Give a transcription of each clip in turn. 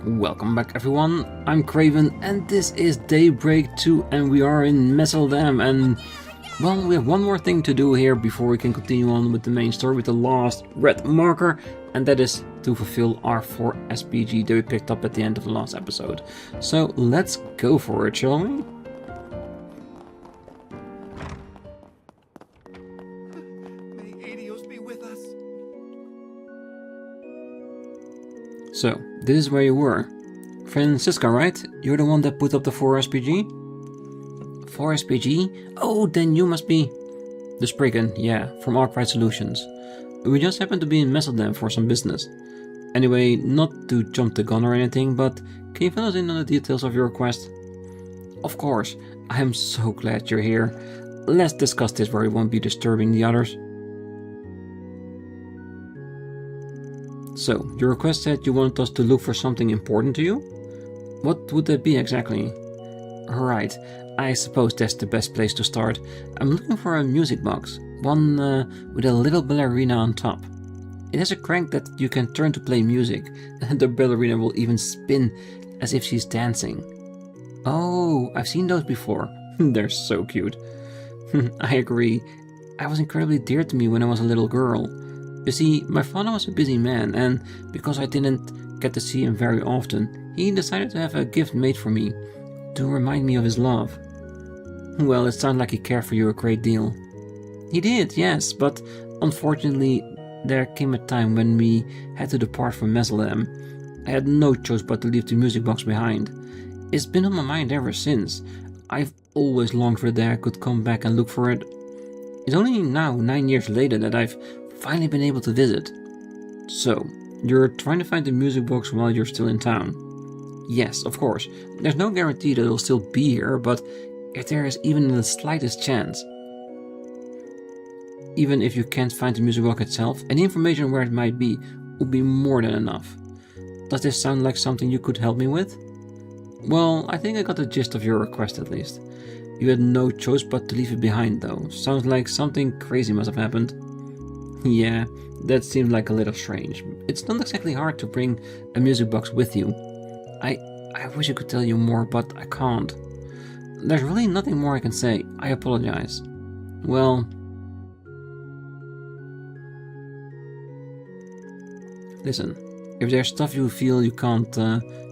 Welcome back everyone, I'm Craven and this is Daybreak 2 and we are in Messeldam and well, we have one more thing to do here before we can continue on with the main story with the last red marker, and that is to fulfill our 4 SPG that we picked up at the end of the last episode. So let's go for it, shall we? May Adios be with us. So, this is where you were. Francisca, right? You're the one that put up the 4 SPG? 4 SPG? Oh, then you must be... The Spriggan, yeah, from Arkwright Solutions. We just happened to be in Messeldam for some business. Anyway, not to jump the gun or anything, but can you fill us in on the details of your request? Of course, I am so glad you're here. Let's discuss this where we won't be disturbing the others. So, your request said you wanted us to look for something important to you? What would that be exactly? Right, I suppose that's the best place to start. I'm looking for a music box, one with a little ballerina on top. It has a crank that you can turn to play music, and the ballerina will even spin as if she's dancing. Oh, I've seen those before. They're so cute. I agree. I was incredibly dear to me when I was a little girl. You see, my father was a busy man, and because I didn't get to see him very often, he decided to have a gift made for me, to remind me of his love. Well, it sounds like he cared for you a great deal. He did, yes, but unfortunately there came a time when we had to depart from Messeldam. I had no choice but to leave the music box behind. It's been on my mind ever since. I've always longed for the day I could come back and look for it. It's only now, 9 years later, that I've finally been able to visit. So, you're trying to find the music box while you're still in town? Yes, of course. There's no guarantee that it'll still be here, but if there is even the slightest chance. Even if you can't find the music box itself, any information where it might be would be more than enough. Does this sound like something you could help me with? Well, I think I got the gist of your request at least. You had no choice but to leave it behind though. Sounds like something crazy must have happened. Yeah, that seems like a little strange. It's not exactly hard to bring a music box with you. I wish I could tell you more, but I can't. There's really nothing more I can say. I apologize. Well... Listen, if there's stuff you feel you can't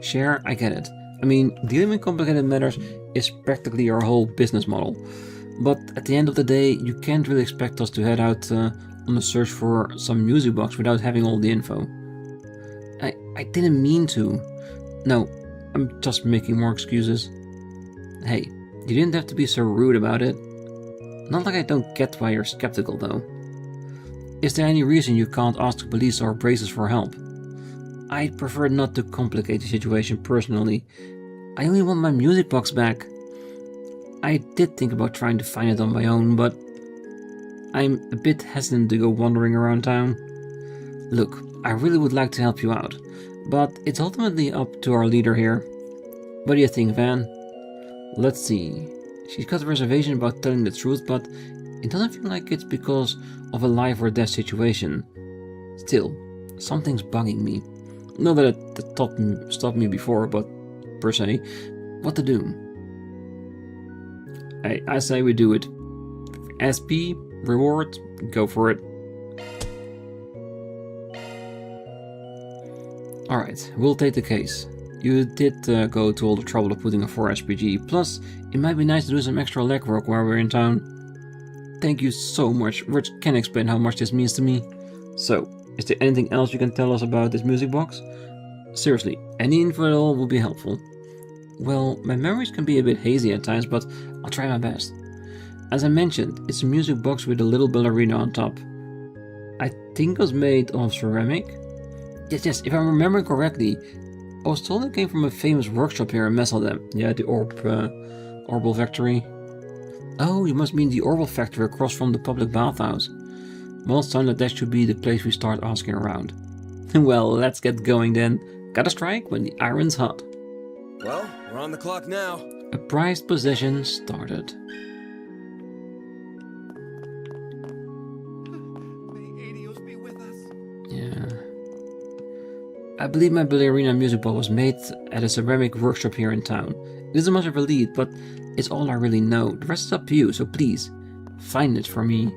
share, I get it. I mean, dealing with complicated matters is practically our whole business model. But at the end of the day, you can't really expect us to head out on a search for some music box without having all the info. I didn't mean to. No, I'm just making more excuses. Hey, you didn't have to be so rude about it. Not like I don't get why you're skeptical though. Is there any reason you can't ask the police or braces for help? I'd prefer not to complicate the situation personally. I only want my music box back. I did think about trying to find it on my own, but I'm a bit hesitant to go wandering around town. Look, I really would like to help you out, but it's ultimately up to our leader here. What do you think, Van? Let's see. She's got a reservation about telling the truth, but it doesn't feel like it's because of a life or death situation. Still, something's bugging me. Not that it stopped me before, but per se, what to do? I say we do it. SP, reward, go for it. Alright, we'll take the case. You did go to all the trouble of putting a 4 SPG, plus it might be nice to do some extra legwork while we're in town. Thank you so much. Words can't explain how much this means to me. So, is there anything else you can tell us about this music box? Seriously, any info at all will be helpful. Well, my memories can be a bit hazy at times, but I'll try my best. As I mentioned, it's a music box with a little ballerina on top. I think it was made of ceramic? Yes, if I remember correctly, I was told it came from a famous workshop here in Messeldam. Yeah, the Orbal Factory. Oh, you must mean the Orbal Factory across from the public bathhouse. Well, it sounds like that should be the place we start asking around. Well, let's get going then. Gotta strike when the iron's hot. Well, we're on the clock now. A prized possession started. May Adios be with us. Yeah. I believe my ballerina music box was made at a ceramic workshop here in town. It isn't much of a lead, but it's all I really know. The rest is up to you, so please, find it for me.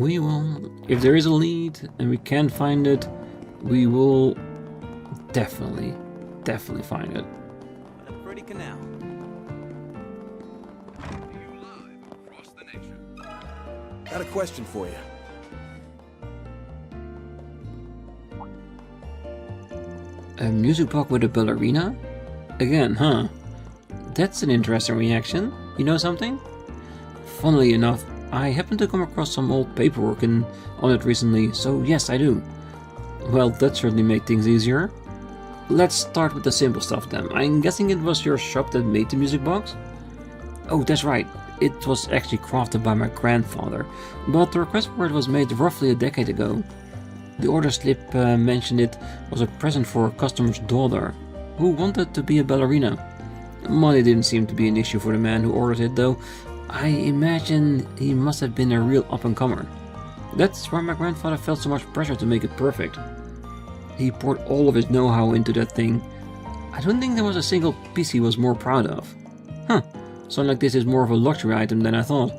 We will... If there is a lead and we can find it, we will definitely find it. What a pretty canal. Got a question for you. A music box with a ballerina? Again, huh? That's an interesting reaction. You know something? Funnily enough, I happened to come across some old paperwork on it recently, so yes, I do. Well, that certainly made things easier. Let's start with the simple stuff then. I'm guessing it was your shop that made the music box? Oh, that's right. It was actually crafted by my grandfather, but the request for it was made roughly a decade ago. The order slip mentioned it was a present for a customer's daughter, who wanted to be a ballerina. Money didn't seem to be an issue for the man who ordered it, though. I imagine he must have been a real up-and-comer. That's why my grandfather felt so much pressure to make it perfect. He poured all of his know-how into that thing. I don't think there was a single piece he was more proud of. Huh, sounds like this is more of a luxury item than I thought.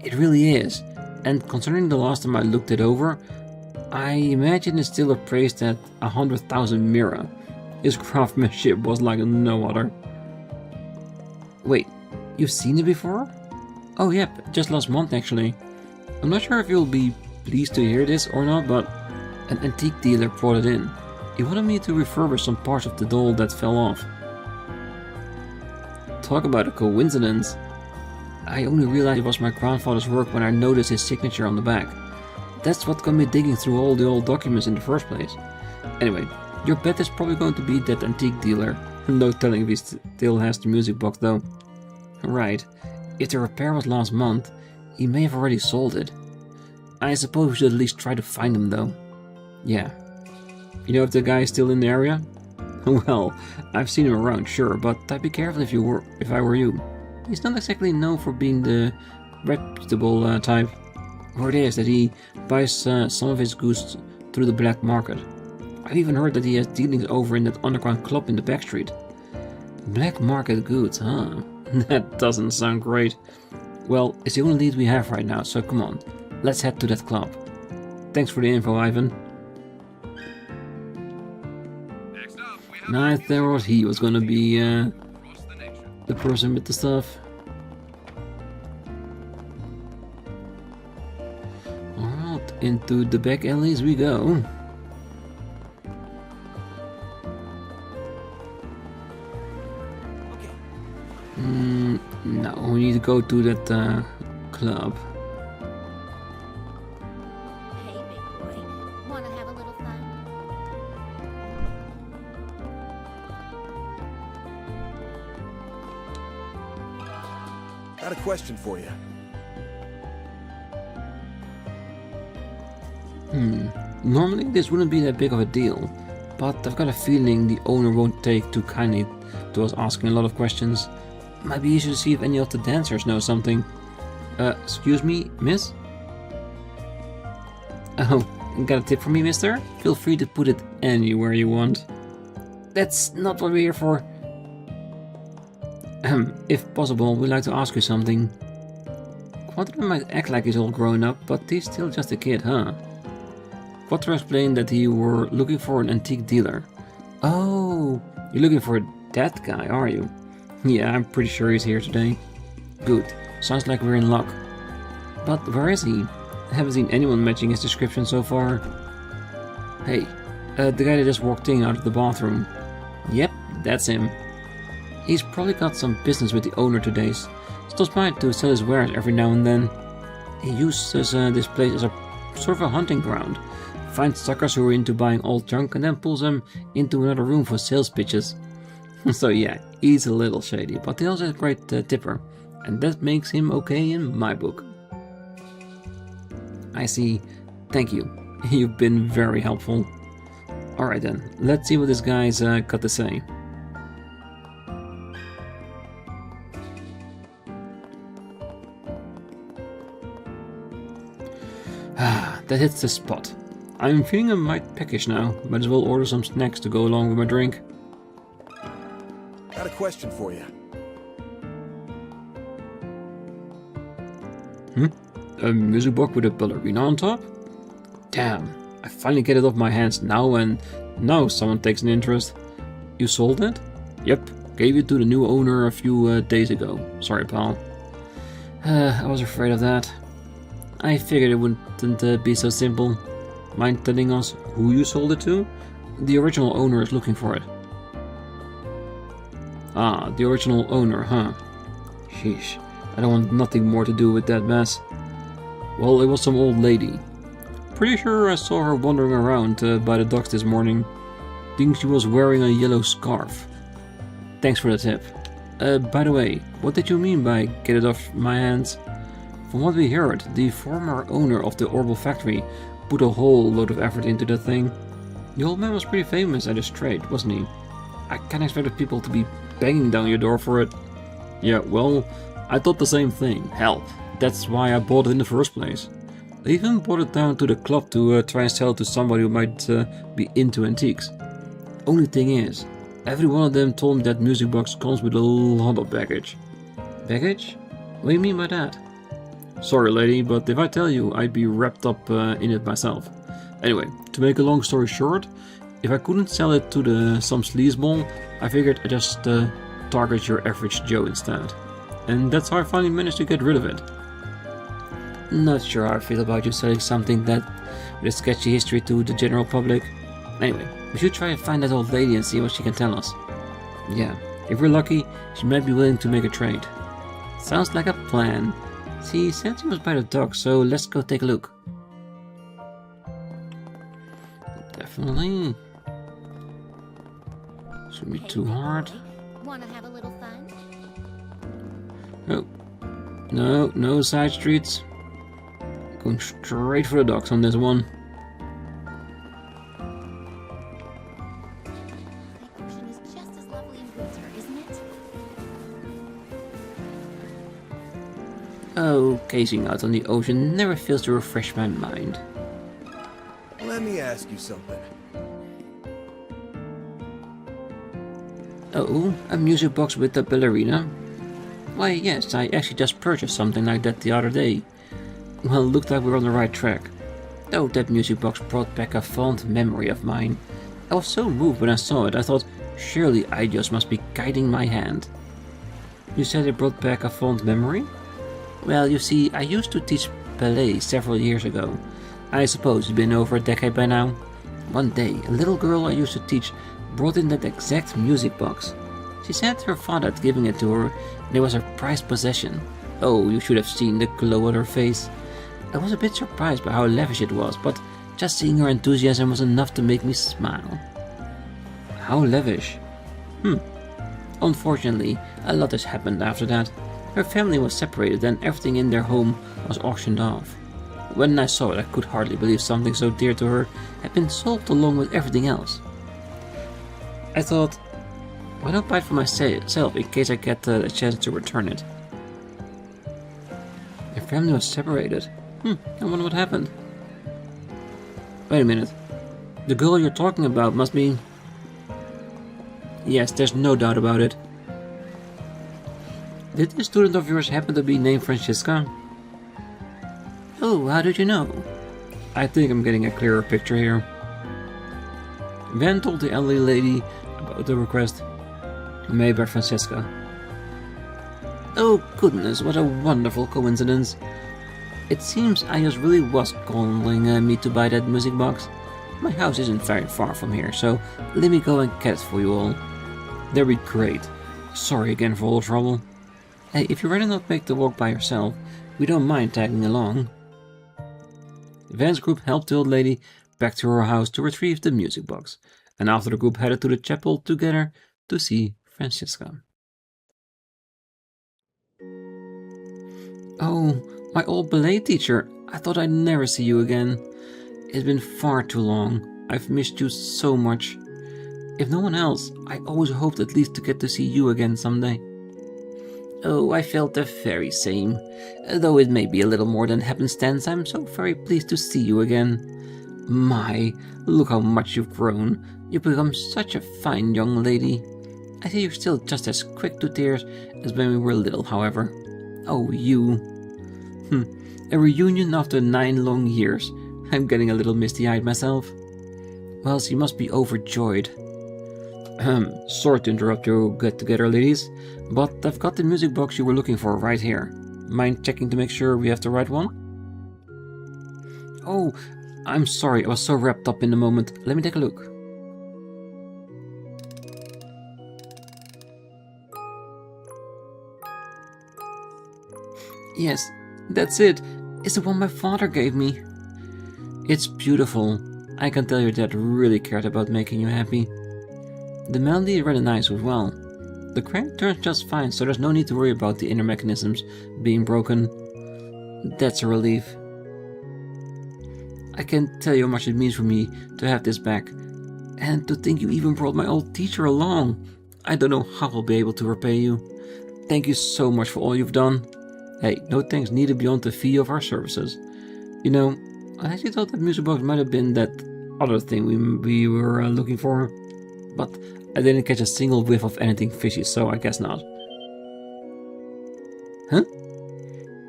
It really is, and considering the last time I looked it over, I imagine it's still appraised at 100,000 mira. His craftsmanship was like no other. Wait, you've seen it before? Oh yep, just last month actually. I'm not sure if you'll be pleased to hear this or not, but an antique dealer brought it in. He wanted me to refurbish some parts of the doll that fell off. Talk about a coincidence. I only realized it was my grandfather's work when I noticed his signature on the back. That's what got me digging through all the old documents in the first place. Anyway, your bet is probably going to be that antique dealer. No telling if he still has the music box though. Right, if the repair was last month, he may have already sold it. I suppose we should at least try to find him though. Yeah. You know if the guy is still in the area? Well, I've seen him around, sure, but I'd be careful if I were you. He's not exactly known for being the reputable type. Word is that he buys some of his goods through the black market. I've even heard that he has dealings over in that underground club in the back street. Black market goods, huh? That doesn't sound great. Well, it's the only lead we have right now, so come on. Let's head to that club. Thanks for the info, Ivan. I thought he was gonna be the person with the stuff. Alright, into the back alleys we go. No, we need to go to that club. Hey, big boy. Wanna have a little fun? Got a question for you. Normally this wouldn't be that big of a deal, but I've got a feeling the owner won't take too kindly to us asking a lot of questions. Might be easy to see if any of the dancers know something. Excuse me, miss? Oh, got a tip for me, mister? Feel free to put it anywhere you want. That's not what we're here for. If possible, we'd like to ask you something. Quattro might act like he's all grown up, but he's still just a kid, huh? Quattro explained that he were looking for an antique dealer. Oh, you're looking for that guy, are you? Yeah, I'm pretty sure he's here today. Good, sounds like we're in luck. But where is he? I haven't seen anyone matching his description so far. Hey, the guy that just walked in out of the bathroom. Yep, that's him. He's probably got some business with the owner today. Stops by to sell his wares every now and then. He uses this place as a sort of a hunting ground. Finds suckers who are into buying old junk and then pulls them into another room for sales pitches. So yeah, he's a little shady, but he also has a great tipper, and that makes him okay in my book. I see. Thank you. You've been very helpful. Alright then, let's see what this guy's got to say. That hits the spot. I'm feeling a mite peckish now. Might as well order some snacks to go along with my drink. Got a question for you. A music box with a ballerina on top? Damn, I finally get it off my hands now, and now someone takes an interest. You sold it? Yep, gave it to the new owner a few days ago. Sorry, pal. I was afraid of that. I figured it wouldn't be so simple. Mind telling us who you sold it to? The original owner is looking for it. Ah, the original owner, huh? Sheesh, I don't want nothing more to do with that mess. Well, it was some old lady. Pretty sure I saw her wandering around by the docks this morning. Think she was wearing a yellow scarf. Thanks for the tip. By the way, what did you mean by get it off my hands? From what we heard, the former owner of the Orbital factory put a whole load of effort into that thing. The old man was pretty famous at his trade, wasn't he? I can't expect people to be banging down your door for it. Yeah, well, I thought the same thing. Hell, that's why I bought it in the first place. I even brought it down to the club to try and sell it to somebody who might be into antiques. Only thing is, every one of them told me that music box comes with a lot of baggage. Baggage? What do you mean by that? Sorry lady, but if I tell you, I'd be wrapped up in it myself. Anyway, to make a long story short, if I couldn't sell it to some sleazeball, I figured I'd just target your average Joe instead. And that's how I finally managed to get rid of it. Not sure how I feel about you selling something that with a sketchy history to the general public. Anyway, we should try and find that old lady and see what she can tell us. Yeah, if we're lucky, she might be willing to make a trade. Sounds like a plan. She said she was by the dock, so let's go take a look. Definitely. Shouldn't be too hard. Wanna have a little fun? Oh. No side streets. Going straight for the docks on this one. The ocean is just as lovely in winter, isn't it? Oh, gazing out on the ocean never fails to refresh my mind. Let me ask you something. Oh, a music box with a ballerina? Why, yes, I actually just purchased something like that the other day. Well, it looked like we were on the right track. Oh, that music box brought back a fond memory of mine. I was so moved when I saw it, I thought, surely I just must be guiding my hand. You said it brought back a fond memory? Well, you see, I used to teach ballet several years ago. I suppose it's been over a decade by now. One day, a little girl I used to teach brought in that exact music box. She said her father had given it to her, and it was her prized possession. Oh, you should have seen the glow on her face. I was a bit surprised by how lavish it was, but just seeing her enthusiasm was enough to make me smile. How lavish? Unfortunately, a lot has happened after that. Her family was separated and everything in their home was auctioned off. When I saw it, I could hardly believe something so dear to her had been sold along with everything else. I thought, why not buy it for myself in case I get a chance to return it? Their family was separated. I wonder what happened. Wait a minute. The girl you're talking about must be... Yes, there's no doubt about it. Did this student of yours happen to be named Francisca? Oh, how did you know? I think I'm getting a clearer picture here. Van told the elderly lady about the request made by Francisca. Oh goodness, what a wonderful coincidence. It seems Ayos really was calling me to buy that music box. My house isn't very far from here, so let me go and get it for you all. That'd be great. Sorry again for all the trouble. Hey, if you'd rather not make the walk by yourself, we don't mind tagging along. Van's group helped the old lady back to her house to retrieve the music box, and after the group headed to the chapel together to see Francisca. Oh, my old ballet teacher, I thought I'd never see you again. It's been far too long. I've missed you so much. If no one else, I always hoped at least to get to see you again someday. Oh, I felt the very same. Though it may be a little more than happenstance, I'm so very pleased to see you again. My, look how much you've grown. You've become such a fine young lady. I see you're still just as quick to tears as when we were little, however. Oh, you. A reunion after 9 long years. I'm getting a little misty-eyed myself. Well, she must be overjoyed. Sorry to interrupt your get-together, ladies, but I've got the music box you were looking for right here. Mind checking to make sure we have the right one? Oh, I'm sorry, I was so wrapped up in the moment. Let me take a look. Yes, that's it. It's the one my father gave me. It's beautiful. I can tell your dad really cared about making you happy. The melody is really nice as well. The crank turns just fine, so there's no need to worry about the inner mechanisms being broken. That's a relief. I can't tell you how much it means for me to have this back. And to think you even brought my old teacher along. I don't know how I'll be able to repay you. Thank you so much for all you've done. Hey, no thanks needed beyond the fee of our services. You know, I actually thought that music box might have been that other thing we were looking for. But I didn't catch a single whiff of anything fishy, so I guess not. Huh?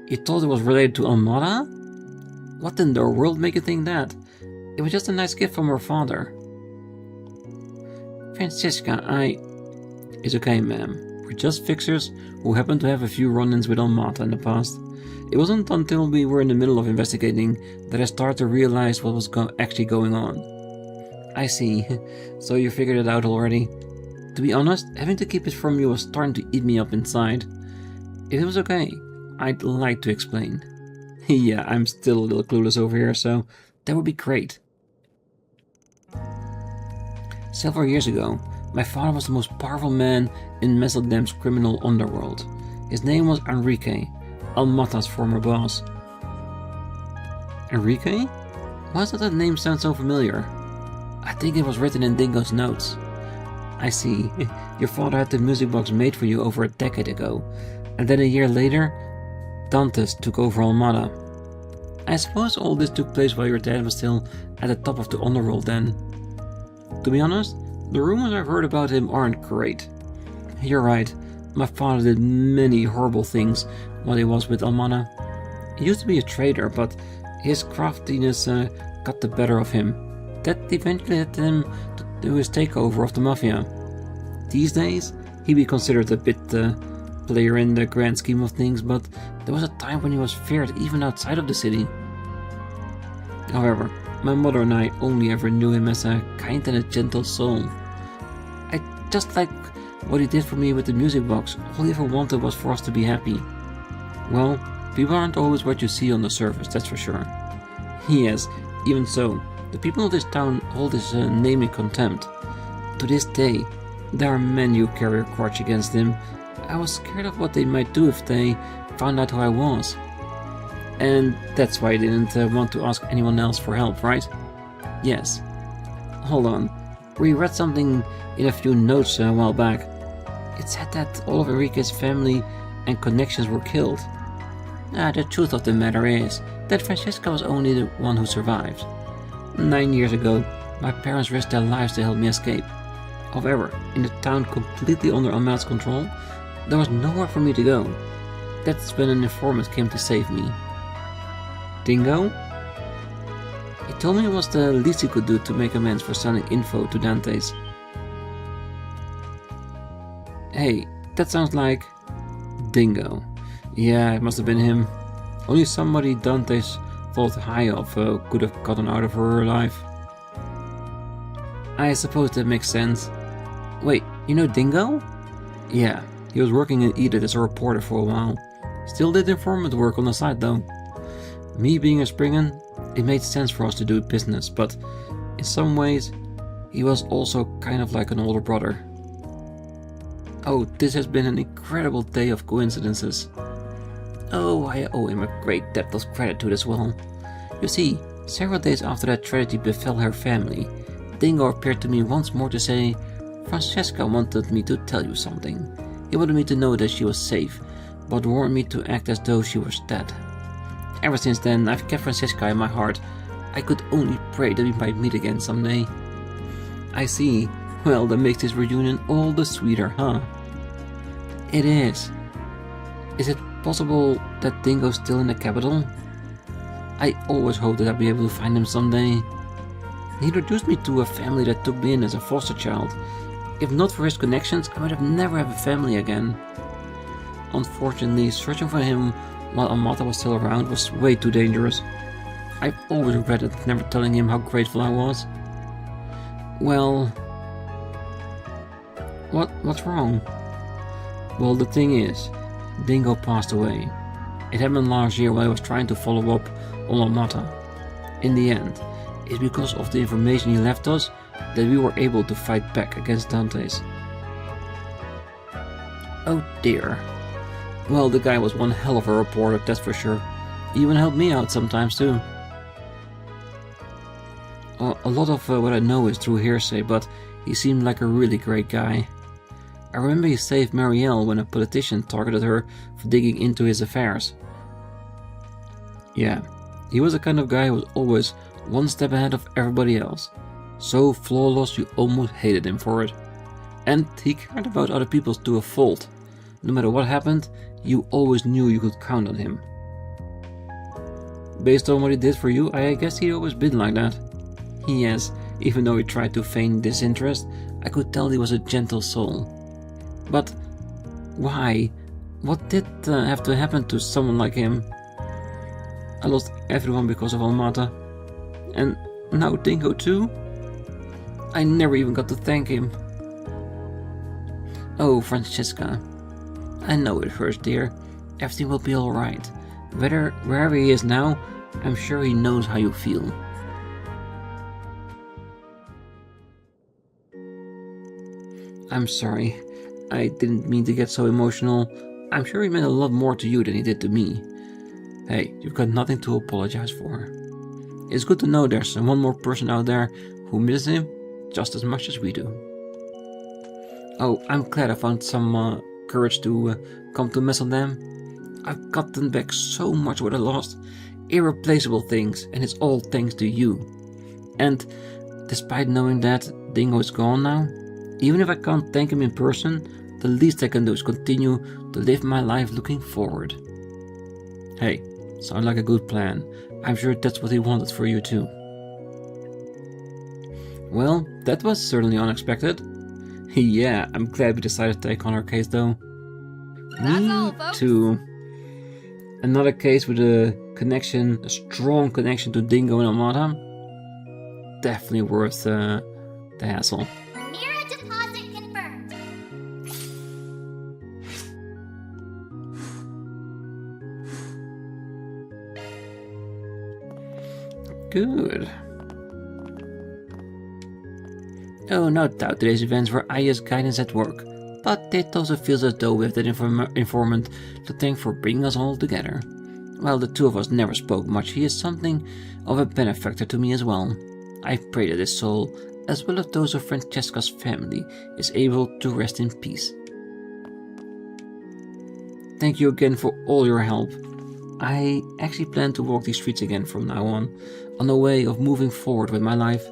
You thought it was related to Almada? What in the world made you think that? It was just a nice gift from her father. Francisca, It's okay, ma'am. We're just fixers who happened to have a few run-ins with Almada in the past. It wasn't until we were in the middle of investigating that I started to realize what was actually going on. I see. So you figured it out already. To be honest, having to keep it from you was starting to eat me up inside. If it was okay, I'd like to explain. Yeah, I'm still a little clueless over here, so that would be great. Several years ago, my father was the most powerful man in Messeldam's criminal underworld. His name was Enrique, Almata's former boss. Enrique? Why does that name sound so familiar? I think it was written in Dingo's notes. I see. Your father had the music box made for you over a decade ago, and then a year later, Dantes took over Almada. I suppose all this took place while your dad was still at the top of the underworld then. To be honest, the rumors I've heard about him aren't great. You're right, my father did many horrible things while he was with Almada. He used to be a trader, but his craftiness got the better of him. That eventually led him to do his takeover of the Mafia. These days, he'd be considered a bit player in the grand scheme of things, but there was a time when he was feared even outside of the city. However, my mother and I only ever knew him as a kind and a gentle soul. I just like what he did for me with the music box. All he ever wanted was for us to be happy. Well, people aren't always what you see on the surface, that's for sure. Yes, even so, the people of this town hold his name in contempt. To this day, there are many who carry a grudge against him. I was scared of what they might do if they found out who I was. And that's why I didn't want to ask anyone else for help, right? Yes. Hold on. We read something in a few notes a while back. It said that all of Enrique's family and connections were killed. The truth of the matter is that Francisca was only the one who survived. 9 years ago, my parents risked their lives to help me escape. However, in the town completely under Almada's control, there was nowhere for me to go. That's when an informant came to save me. Dingo? He told me it was the least he could do to make amends for selling info to Dantes. Hey, that sounds like... Dingo. Yeah, it must have been him. Only somebody Dantes thought high of could have gotten out of her life. I suppose that makes sense. Wait, you know Dingo? Yeah, he was working in Edith as a reporter for a while. Still did informant work on the side though. Me being a Springen, it made sense for us to do business, but in some ways, he was also kind of like an older brother. Oh, this has been an incredible day of coincidences. Oh, I owe him a great debt of gratitude as well. You see, several days after that tragedy befell her family, Dingo appeared to me once more to say, Francesca wanted me to tell you something. He wanted me to know that she was safe, but warned me to act as though she was dead. Ever since then, I've kept Francesca in my heart, I could only pray that we might meet again someday. I see. Well, that makes this reunion all the sweeter, huh? It is. Is it possible that Dingo's still in the capital? I always hoped that I'd be able to find him someday. He introduced me to a family that took me in as a foster child. If not for his connections, I might have never have a family again. Unfortunately, searching for him while Amata was still around was way too dangerous. I've always regretted never telling him how grateful I was. Well... What's wrong? Well, the thing is, Dingo passed away. It happened last year when I was trying to follow up on Amata. In the end, it's because of the information he left us that we were able to fight back against Dante's. Oh dear. Well, the guy was one hell of a reporter, that's for sure. He even helped me out sometimes too. A lot of what I know is through hearsay, but he seemed like a really great guy. I remember he saved Marielle when a politician targeted her for digging into his affairs. Yeah, he was the kind of guy who was always one step ahead of everybody else. So flawless you almost hated him for it. And he cared about other people to a fault. No matter what happened, you always knew you could count on him. Based on what he did for you, I guess he'd always been like that. Yes, even though he tried to feign disinterest, I could tell he was a gentle soul. But why? What did have to happen to someone like him? I lost everyone because of Almata. And now Dingo too? I never even got to thank him. Oh, Francesca. I know it hurts, dear. Everything will be alright. Wherever he is now, I'm sure he knows how you feel. I'm sorry. I didn't mean to get so emotional. I'm sure he meant a lot more to you than he did to me. Hey, you've got nothing to apologize for. It's good to know there's one more person out there who misses him just as much as we do. Oh, I'm glad I found some courage to come to mess on them. I've gotten back so much what I lost. Irreplaceable things, and it's all thanks to you. And despite knowing that Dingo is gone now, even if I can't thank him in person, the least I can do is continue to live my life looking forward. Hey, sounds like a good plan. I'm sure that's what he wanted for you too. Well, that was certainly unexpected. Yeah, I'm glad we decided to take on our case though. That's Me all, folks. too. Another case with a strong connection to Dingo and Amata. Definitely worth the hassle. Mira deposit confirmed. Good. Oh, no doubt today's events were Aya's guidance at work, but it also feels as though we have that informant to thank for bringing us all together. While the two of us never spoke much, he is something of a benefactor to me as well. I pray that his soul, as well as those of Francesca's family, is able to rest in peace. Thank you again for all your help. I actually plan to walk these streets again from now on a way of moving forward with my life.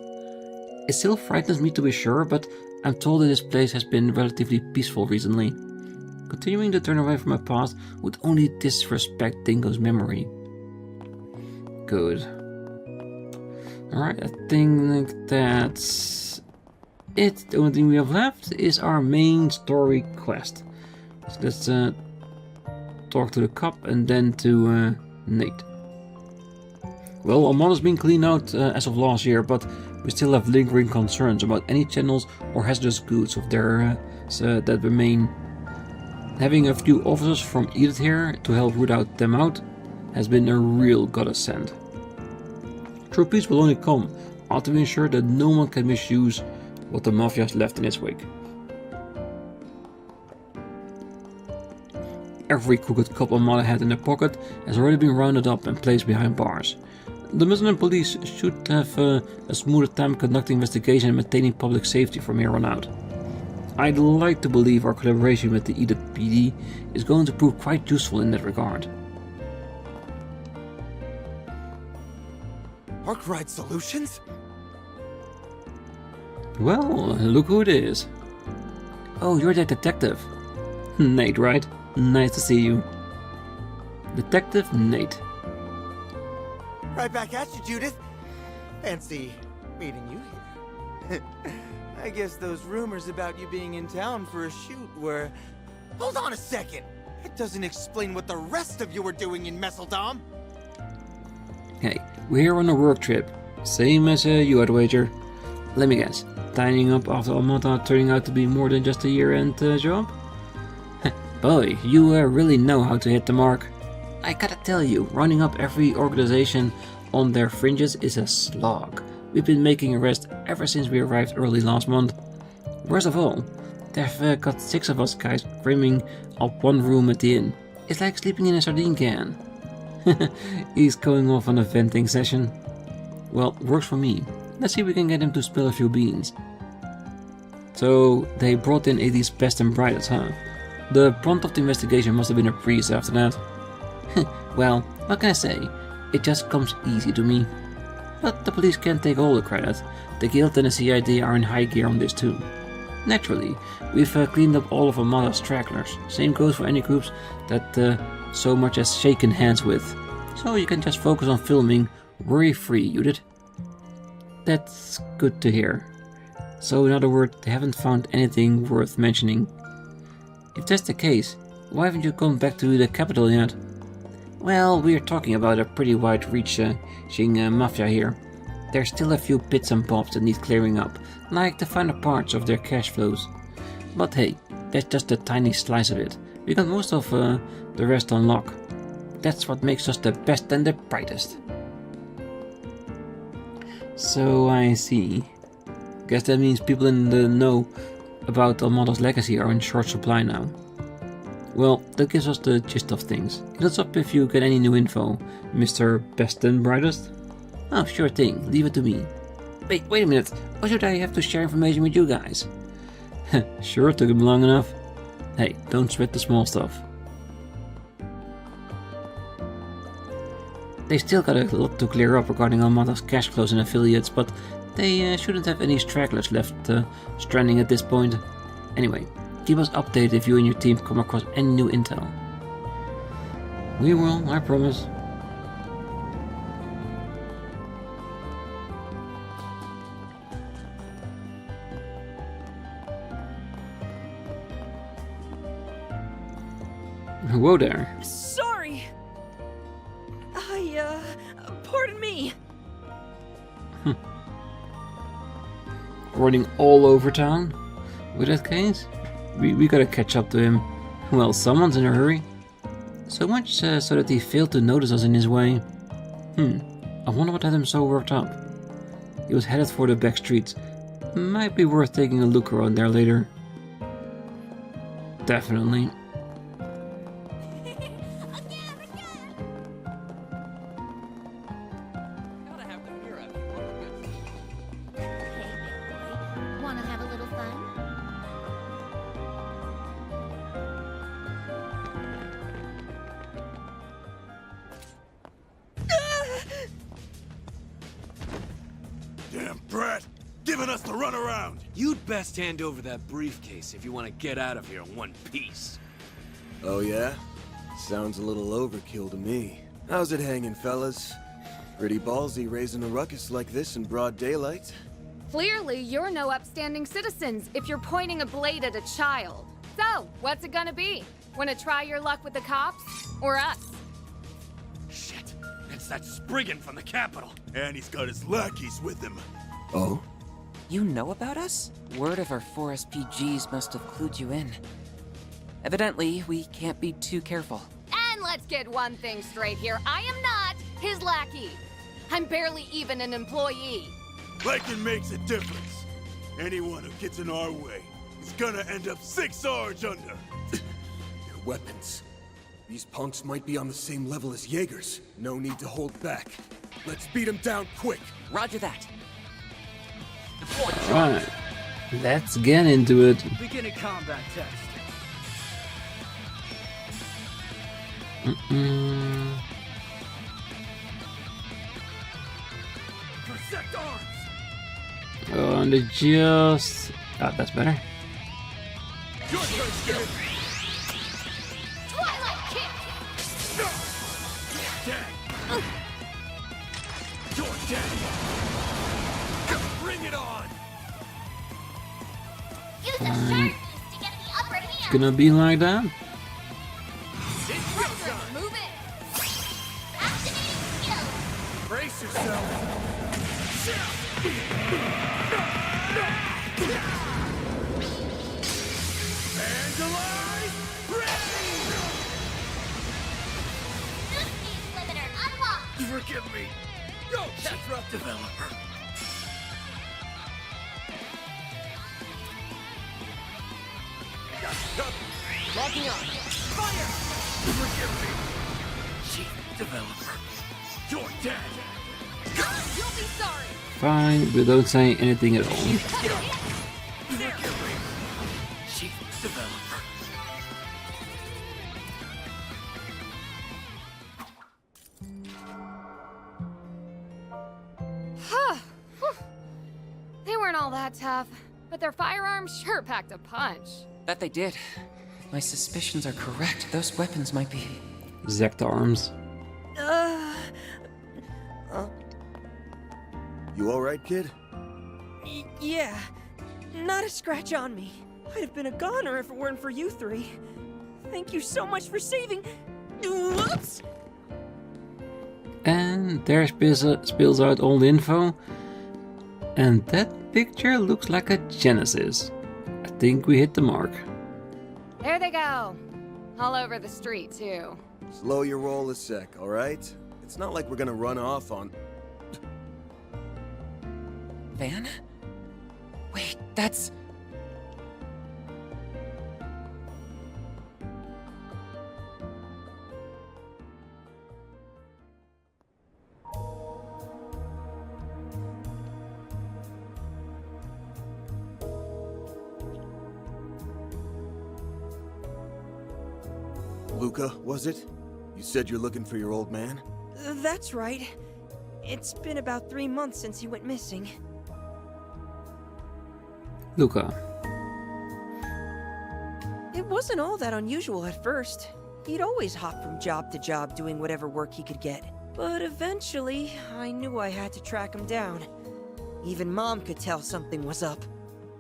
It still frightens me to be sure, but I'm told that this place has been relatively peaceful recently. Continuing to turn away from my past would only disrespect Dingo's memory. Good. Alright, I think that's it. The only thing we have left is our main story quest. So let's talk to the cop and then to Nate. Well, Amata's been cleaned out as of last year, but we still have lingering concerns about any channels or hazardous goods of theirs that remain. Having a few officers from Edith here to help root them out has been a real godsend. True peace will only come after we ensure that no one can misuse what the Mafia has left in its wake. Every crooked cop Amata had in their pocket has already been rounded up and placed behind bars. The Muslim police should have a smoother time conducting investigation and maintaining public safety from here on out. I'd like to believe our collaboration with the Edith PD is going to prove quite useful in that regard. Arkwright Solutions? Well, look who it is. Oh, you're the detective. Nate, right? Nice to see you. Detective Nate. Right back at you, Judith. Fancy meeting you here. I guess those rumors about you being in town for a shoot were... Hold on a second. It doesn't explain what the rest of you were doing in Messeldom. Hey, we're here on a work trip. Same as you, I'd wager. Let me guess. Tidying up after Almata turning out to be more than just a year-end job? Boy, you really know how to hit the mark. I gotta tell you, running up every organization on their fringes is a slog. We've been making arrests ever since we arrived early last month. Worst of all, they've got 6 of us guys cramming up one room at the inn. It's like sleeping in a sardine can. He's going off on a venting session. Well, works for me. Let's see if we can get him to spill a few beans. So, they brought in 80's best and brightest, huh? The brunt of the investigation must have been a breeze after that. Well, what can I say? It just comes easy to me. But the police can't take all the credit. The Guild and the CID are in high gear on this too. Naturally, we've cleaned up all of Armada's stragglers. Same goes for any groups that so much as shaken hands with. So you can just focus on filming worry-free, Judith. That's good to hear. So in other words, they haven't found anything worth mentioning. If that's the case, why haven't you come back to the capital yet? Well, we're talking about a pretty wide-reaching mafia here. There's still a few bits and bobs that need clearing up, like the finer parts of their cash flows. But hey, that's just a tiny slice of it. We got most of the rest on lock. That's what makes us the best and the brightest. So I see. Guess that means people in the know about Almada's legacy are in short supply now. Well, that gives us the gist of things. Hit us up if you get any new info, Mr. Best and Brightest. Oh, sure thing, leave it to me. Wait a minute, why should I have to share information with you guys? Sure, took him long enough. Hey, don't sweat the small stuff. They still got a lot to clear up regarding Almada's cash flows and affiliates, but they shouldn't have any stragglers left stranding at this point. Anyway, keep us updated if you and your team come across any new intel. We will, I promise. Whoa there. Sorry. Pardon me. Running all over town? With that case? We gotta catch up to him. Well, someone's in a hurry. So much so that he failed to notice us in his way. I wonder what had him so worked up. He was headed for the back streets. Might be worth taking a look around there later. Definitely. Wanna have a little fun? Damn brat! Giving us the runaround! You'd best hand over that briefcase if you want to get out of here in one piece. Oh yeah? Sounds a little overkill to me. How's it hanging, fellas? Pretty ballsy raising a ruckus like this in broad daylight. Clearly, you're no upstanding citizens if you're pointing a blade at a child. So, what's it gonna be? Wanna try your luck with the cops? Or us? Shit, it's that Spriggan from the capital. And he's got his lackeys with him. Oh? You know about us? Word of our 4 SPGs must have clued you in. Evidently, we can't be too careful. And let's get one thing straight here. I am not his lackey. I'm barely even an employee. Liking makes a difference. Anyone who gets in our way is gonna end up 6 Sarge under. Their weapons. These punks might be on the same level as Jaegers. No need to hold back. Let's beat them down quick. Roger that. Right. Let's get into it. Beginning combat test. Zect arms! Oh, and they just... Ah, that's better. Your turn, Skip! Twilight kick! Dead! You're dead! Bring it on! Use the sharp boost to get the upper hand. It's gonna be like that. Move it. Activating skill. Brace yourself! Vandalize! Ready! Boost speed limiter unlocked. Forgive me! Go, Tetra Developer! Locking on. Fire! Forgive me! Chief Developer, you're dead! You'll be sorry. Fine, we don't say anything at all. Forgive me! Chief Developer. They weren't all that tough, but their firearms sure packed a punch. That they did. If my suspicions are correct, those weapons might be... Zect arms. You alright, kid? Yeah. Not a scratch on me. I'd have been a goner if it weren't for you three. Thank you so much for saving... Whoops! And there spills out all the info. And that picture looks like a Genesis. I think we hit the mark. There they go. All over the street, too. Slow your roll a sec, alright? It's not like we're gonna run off on... Van? Wait, that's... Luca, was it? You said you're looking for your old man? That's right. It's been about 3 months since he went missing. Luca. It wasn't all that unusual at first. He'd always hop from job to job doing whatever work he could get. But eventually, I knew I had to track him down. Even Mom could tell something was up.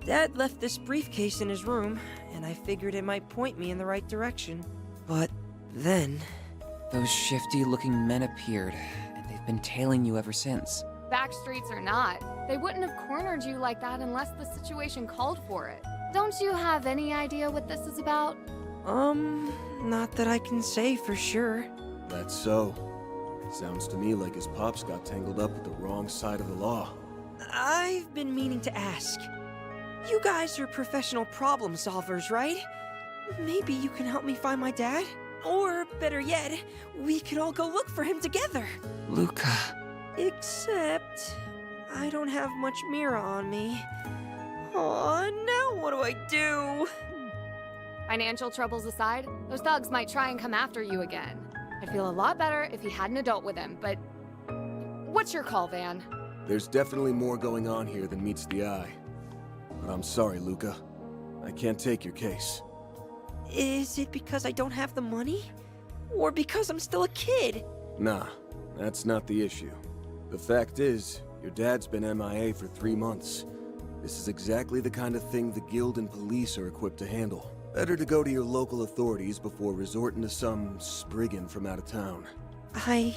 Dad left this briefcase in his room, and I figured it might point me in the right direction. But then... Those shifty-looking men appeared, and they've been tailing you ever since. Back streets or not, they wouldn't have cornered you like that unless the situation called for it. Don't you have any idea what this is about? Not that I can say for sure. That's so. Sounds to me like his pops got tangled up with the wrong side of the law. I've been meaning to ask. You guys are professional problem solvers, right? Maybe you can help me find my dad? Or, better yet, we could all go look for him together. Luca... Except... I don't have much Mira on me. Aw, now what do I do? Financial troubles aside, those thugs might try and come after you again. I'd feel a lot better if he had an adult with him, but... What's your call, Van? There's definitely more going on here than meets the eye. But I'm sorry, Luca. I can't take your case. Is it because I don't have the money? Or because I'm still a kid? Nah, that's not the issue. The fact is, your dad's been MIA for 3 months. This is exactly the kind of thing the guild and police are equipped to handle. Better to go to your local authorities before resorting to some spriggan from out of town. I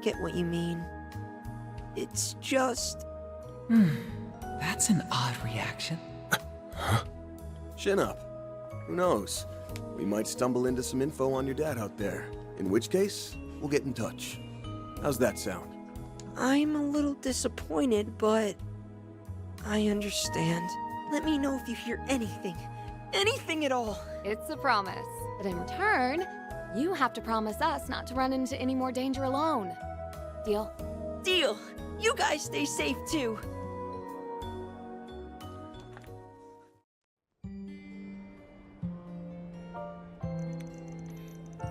get what you mean. It's just... That's an odd reaction. Chin up. Who knows? We might stumble into some info on your dad out there. In which case, we'll get in touch. How's that sound? I'm a little disappointed, but... I understand. Let me know if you hear anything. Anything at all. It's a promise. But in return, you have to promise us not to run into any more danger alone. Deal? Deal. You guys stay safe, too.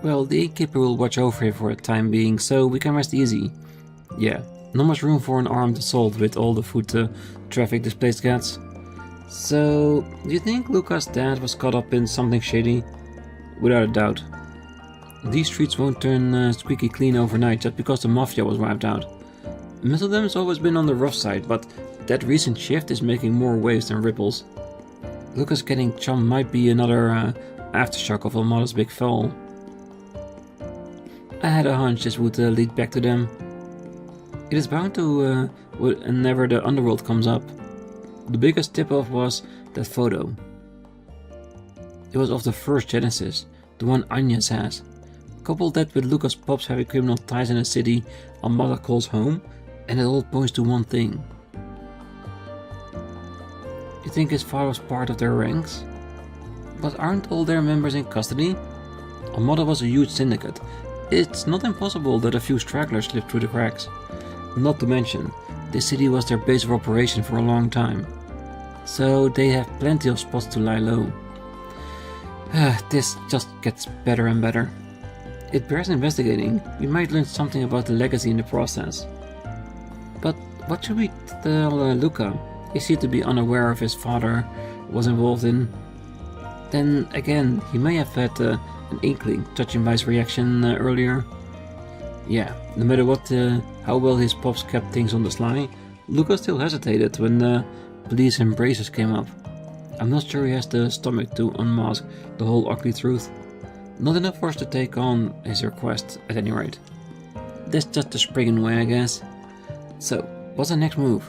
Well, the innkeeper will watch over him for a time being, so we can rest easy. Yeah, Not much room for an armed assault with all the foot traffic this place gets. So, do you think Luca's dad was caught up in something shady? Without a doubt. These streets won't turn squeaky clean overnight just because the Mafia was wiped out. Most of them has always been on the rough side, but that recent shift is making more waves than ripples. Luca's getting chum might be another aftershock of Almada's big fall. I had a hunch this would lead back to them. It is bound to whenever the underworld comes up. The biggest tip-off was that photo. It was of the first Genesis, the one Agnes has. Couple that with Luca's pop's heavy criminal ties in a city Almada calls home, and it all points to one thing. You think his father was part of their ranks? But aren't all their members in custody? Almada was a huge syndicate. It's not impossible that a few stragglers slipped through the cracks. Not to mention, this city was their base of operation for a long time. So they have plenty of spots to lie low. This just gets better and better. It bears investigating. We might learn something about the legacy in the process. But what should we tell Luca? Is he to be unaware of his father was involved in? Then again, he may have had an inkling, judging by his reaction earlier. Yeah, no matter what, how well his pops kept things on the sly, Luca still hesitated when the police embraces came up. I'm not sure he has the stomach to unmask the whole ugly truth. Not enough for us to take on his request, at any rate. That's just the springing way, I guess. So, what's the next move?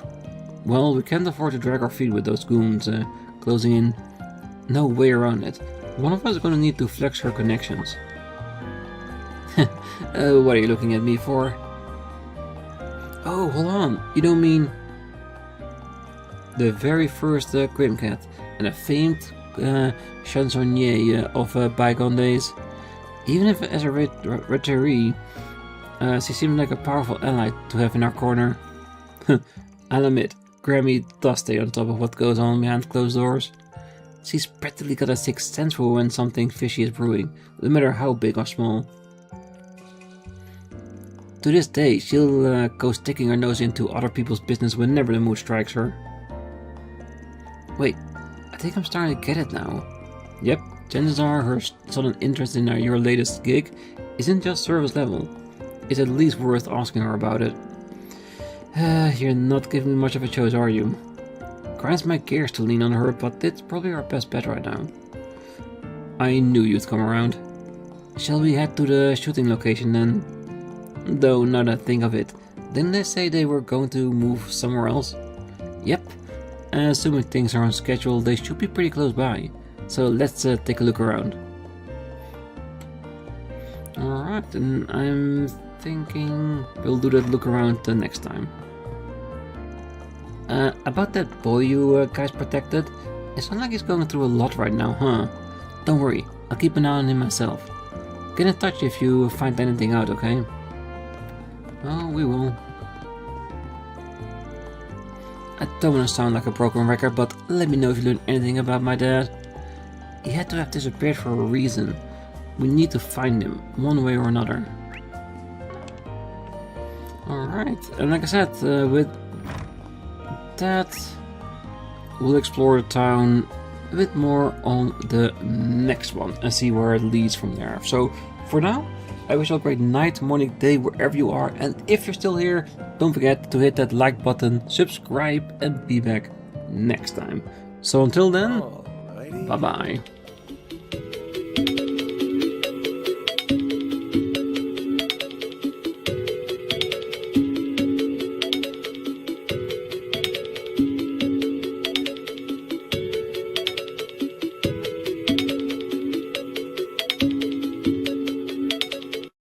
Well, we can't afford to drag our feet with those goons closing in. No way around it. One of us is going to need to flex her connections. What are you looking at me for? Oh, hold on. You don't mean... the very first Grimcat and a famed chansonnier of bygone days. Even if as a retiree, she seemed like a powerful ally to have in our corner. I'll admit, Grammy does stay on top of what goes on behind closed doors. She's practically got a sixth sense for when something fishy is brewing, no matter how big or small. To this day, she'll go sticking her nose into other people's business whenever the mood strikes her. Wait, I think I'm starting to get it now. Yep, chances are her sudden interest in your latest gig isn't just service level. It's at least worth asking her about it. You're not giving me much of a choice, are you? Grinds my gears to lean on her, but it's probably our best bet right now. I knew you'd come around. Shall we head to the shooting location then? Though, now that I think of it, didn't they say they were going to move somewhere else? Yep. Assuming things are on schedule, they should be pretty close by. So let's take a look around. Alright, and I'm thinking we'll do that look around the next time. About that boy you guys protected, it sounds like he's going through a lot right now, huh? Don't worry, I'll keep an eye on him myself. Get in touch if you find anything out, okay? Oh, we will. I don't want to sound like a broken record, but let me know if you learned anything about my dad. He had to have disappeared for a reason. We need to find him, one way or another. Alright, and like I said, with that, we'll explore the town a bit more on the next one and see where it leads from there. So, for now, I wish you a great night, morning, day, wherever you are, and if you're still here, don't forget to hit that like button, subscribe, and be back next time. So until then, bye bye.